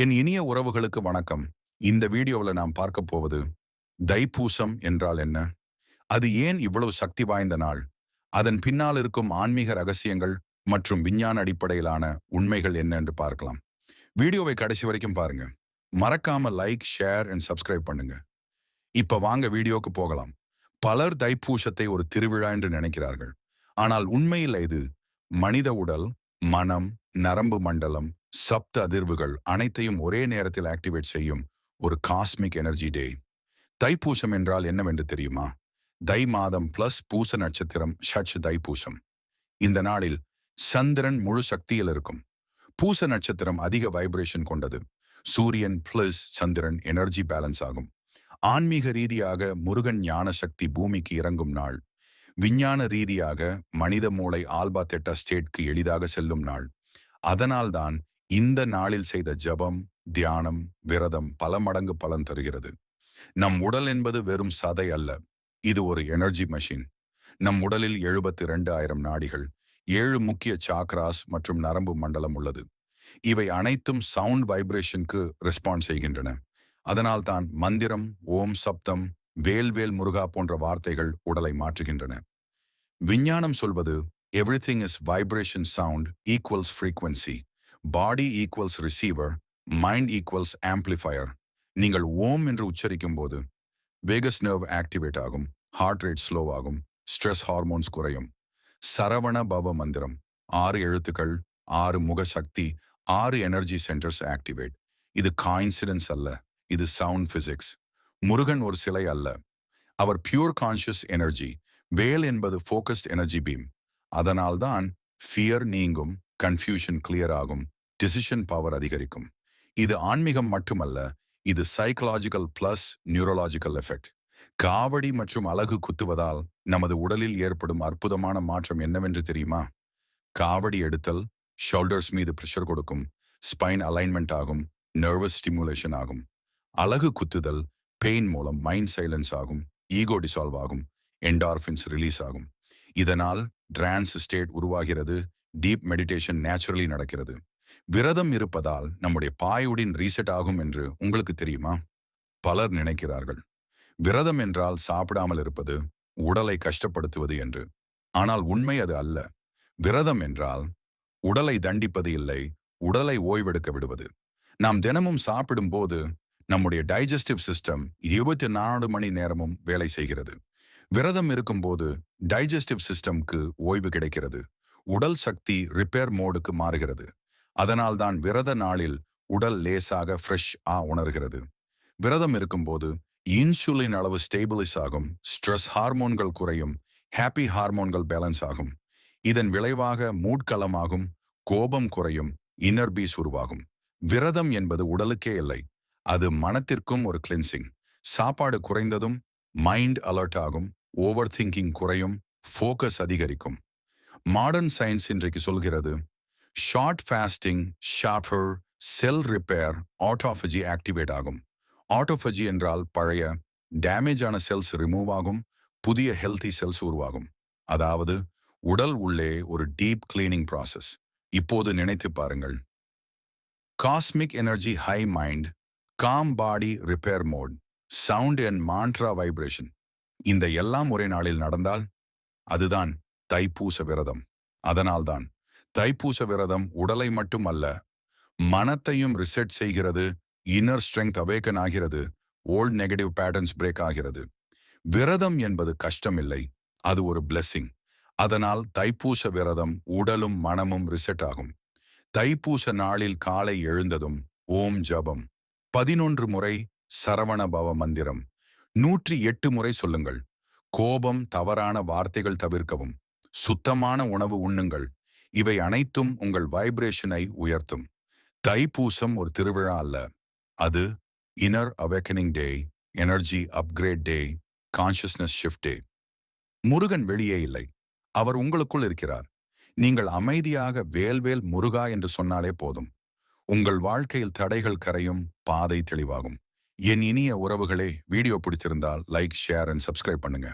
என் இனிய உறவுகளுக்கு வணக்கம். இந்த வீடியோவில் நாம் பார்க்க போவது தைப்பூசம் என்றால் என்ன, அது ஏன் இவ்வளவு சக்தி வாய்ந்த நாள், அதன் பின்னால் இருக்கும் ஆன்மீக ரகசியங்கள் மற்றும் விஞ்ஞான அடிப்படையிலான உண்மைகள் என்ன என்று பார்க்கலாம். வீடியோவை கடைசி வரைக்கும் பாருங்க. மறக்காம லைக், ஷேர் அண்ட் சப்ஸ்கிரைப் பண்ணுங்க. இப்ப வாங்க வீடியோக்கு போகலாம். பலர் தைப்பூசத்தை ஒரு திருவிழா என்று நினைக்கிறார்கள். ஆனால் உண்மையில் இது மனித உடல், மனம், நரம்பு மண்டலம், சப்த அதிர்வுகள் அனைத்தையும் ஒரே நேரத்தில் ஆக்டிவேட் செய்யும் ஒரு காஸ்மிக் எனர்ஜி டே. தைப்பூசம் என்றால் என்னவென்று தெரியுமா? தை மாதம் பிளஸ் பூச நட்சத்திரம் தைப்பூசம். இந்த நாளில் சந்திரன் முழு சக்தியில் இருக்கும். பூச நட்சத்திரம் அதிக வைப்ரேஷன் கொண்டது. சூரியன் பிளஸ் சந்திரன் எனர்ஜி பேலன்ஸ் ஆகும். ஆன்மீக ரீதியாக முருகன் ஞான சக்தி பூமிக்கு இறங்கும் நாள். விஞ்ஞான ரீதியாக மனித மூளை ஆல்பா தெட்டா ஸ்டேட்க்கு எளிதாக செல்லும் நாள். அதனால்தான் இந்த நாளில் செய்த ஜபம், தியானம், விரதம் பல மடங்கு பலன் தருகிறது. நம் உடல் என்பது வெறும் சதை அல்ல, இது ஒரு எனர்ஜி மெஷின். நம் உடலில் 72,000 நாடிகள், 7 முக்கிய சாக்ராஸ் மற்றும் நரம்பு மண்டலம் உள்ளது. இவை அனைத்தும் சவுண்ட் வைப்ரேஷனுக்கு ரெஸ்பாண்ட் செய்கின்றன. அதனால்தான் மந்திரம், ஓம் சப்தம், வேல்வேல் முருகா போன்ற வார்த்தைகள் உடலை மாற்றுகின்றன. விஞ்ஞானம் சொல்வது everything is vibration, sound equals frequency, body equals receiver, mind equals amplifier. நீங்கள் ஓம் என்று உச்சரிக்கும் போது வேகஸ் நர்வ் ஆக்டிவேட் ஆகும், ஹார்ட் ரேட் ஸ்லோ ஆகும், ஸ்ட்ரெஸ் ஹார்மோன்ஸ் குறையும். சரவண பவ மந்திரம் 6 எழுத்துக்கள், 6 முக சக்தி, 6 எனர்ஜி சென்டர்ஸ் ஆக்டிவேட். இது காயின்சிடன்ஸ் அல்ல, இது சவுண்ட் பிசிக்ஸ். முருகன் ஒரு சிலை அல்ல, அவர் பியூர் கான்ஷியஸ் எனர்ஜி. வேல் என்பது ஃபோக்கஸ்ட் எனர்ஜி பீம். அதனால்தான் ஃபியர் நீங்கும், கன்ஃபியூஷன் கிளியர் ஆகும், டிசிஷன் பவர் அதிகரிக்கும். இது ஆன்மீகம் மட்டுமல்ல, இது சைக்கலாஜிக்கல் பிளஸ் நியூரலாஜிக்கல் எஃபெக்ட். காவடி மற்றும் அலகு குத்துவதால் நமது உடலில் ஏற்படும் அற்புதமான மாற்றம் என்னவென்று தெரியுமா? காவடி எடுத்தல் ஷோல்டர்ஸ் மீது பிரஷர் கொடுக்கும், ஸ்பைன் அலைன்மெண்ட் ஆகும், நர்வஸ் ஸ்டிமுலேஷன் ஆகும். அலகு குத்துதல் பெயின் மூலம் மைண்ட் சைலன்ஸ் ஆகும், ஈகோ டிசால்வ் ஆகும், என்டார்பின்ஸ் ரிலீஸ் ஆகும். இதனால் டிரான்ஸ் ஸ்டேட் உருவாகிறது, டீப் மெடிடேஷன் நேச்சுரலி நடக்கிறது. விரதம் இருப்பதால் நம்முடைய பாயுடின் ரீசெட் ஆகும் என்று உங்களுக்கு தெரியுமா? பலர் நினைக்கிறார்கள் விரதம் என்றால் சாப்பிடாமல் இருப்பது, உடலை கஷ்டப்படுத்துவது என்று. ஆனால் உண்மை அது அல்ல. விரதம் என்றால் உடலை தண்டிப்பது இல்லை, உடலை ஓய்வெடுக்க விடுவது. நாம் தினமும் சாப்பிடும் போது நம்முடைய டைஜஸ்டிவ் சிஸ்டம் 24 மணி நேரமும் வேலை செய்கிறது. விரதம் இருக்கும்போது டைஜஸ்டிவ் சிஸ்டம்க்கு ஓய்வு கிடைக்கிறது, உடல் சக்தி ரிப்பேர் மோடுக்கு மாறுகிறது. அதனால்தான் விரத நாளில் உடல் லேசாக ஃப்ரெஷ் உணர்கிறது. விரதம் இருக்கும்போது இன்சுலின் அளவு ஸ்டேபிளைஸ் ஆகும், ஸ்ட்ரெஸ் ஹார்மோன்கள் குறையும், ஹாப்பி ஹார்மோன்கள் பேலன்ஸ் ஆகும். இதன் விளைவாக மூட்களமாகும், கோபம் குறையும், இன்னர் பீஸ் உருவாகும். விரதம் என்பது உடலுக்கே இல்லை, அது மனத்திற்கும் ஒரு கிளென்சிங். சாப்பாடு குறைந்ததும் மைண்ட் அலர்ட் ஆகும், ஓவர் திங்கிங் குறையும், ஃபோக்கஸ் அதிகரிக்கும். மாடர்ன் சயின்ஸ் இன்றைக்கு சொல்கிறது ஷார்ட் ஃபாஸ்டிங், ஷார்ட்டர், செல் ரிப்பேர், ஆட்டோஃபஜி ஆக்டிவேட் ஆகும். ஆட்டோஃபஜி என்றால் பழைய டேமேஜ் ஆன செல்ஸ் ரிமூவ் ஆகும், புதிய ஹெல்தி செல்ஸ் உருவாகும். அதாவது உடல் உள்ளே ஒரு டீப் கிளீனிங் ப்ராசஸ். இப்போது நினைத்து பாருங்கள், cosmic energy high mind, calm body repair mode, sound and mantra vibration, இந்த எல்லாம் ஒரே நாளில் நடந்தால் அதுதான் தைப்பூச விரதம். அதனால்தான் தைப்பூச விரதம் உடலை மட்டும் அல்ல, மனத்தையும் ரிசெட் செய்கிறது, இன்னர் ஸ்ட்ரெங்க் அவேக்கன் ஆகிறது, ஓல்ட் நெகட்டிவ் பேட்டர்ன்ஸ் பிரேக் ஆகிறது. விரதம் என்பது கஷ்டம் இல்லை, அது ஒரு பிளெஸிங். அதனால் தைப்பூச விரதம் உடலும் மனமும் ரிசெட் ஆகும். தைப்பூச நாளில் காலை எழுந்ததும் ஓம் ஜபம் 11 முறை, சரவண பவ மந்திரம் 108 முறை சொல்லுங்கள். கோபம், தவறான வார்த்தைகள் தவிர்க்கவும், சுத்தமான உணவு உண்ணுங்கள். இவை அனைத்தும் உங்கள் வைப்ரேஷனை உயர்த்தும். தைப்பூசம் ஒரு திருவிழா அல்ல, அது இன்னர் அவேக்கனிங் டே, எனர்ஜி அப்கிரேட் டே, கான்ஷியஸ்னஸ் ஷிஃப்ட் டே. முருகன் வெளியே இல்லை, அவர் உங்களுக்குள் இருக்கிறார். நீங்கள் அமைதியாக வேல்வேல் முருகா என்று சொன்னாலே போதும், உங்கள் வாழ்க்கையில் தடைகள் கரையும், பாதை தெளிவாகும். என் இனிய உறவுகளே, வீடியோ பிடிச்சிருந்தால் லைக், ஷேர் அண்ட் சப்ஸ்கிரைப் பண்ணுங்க.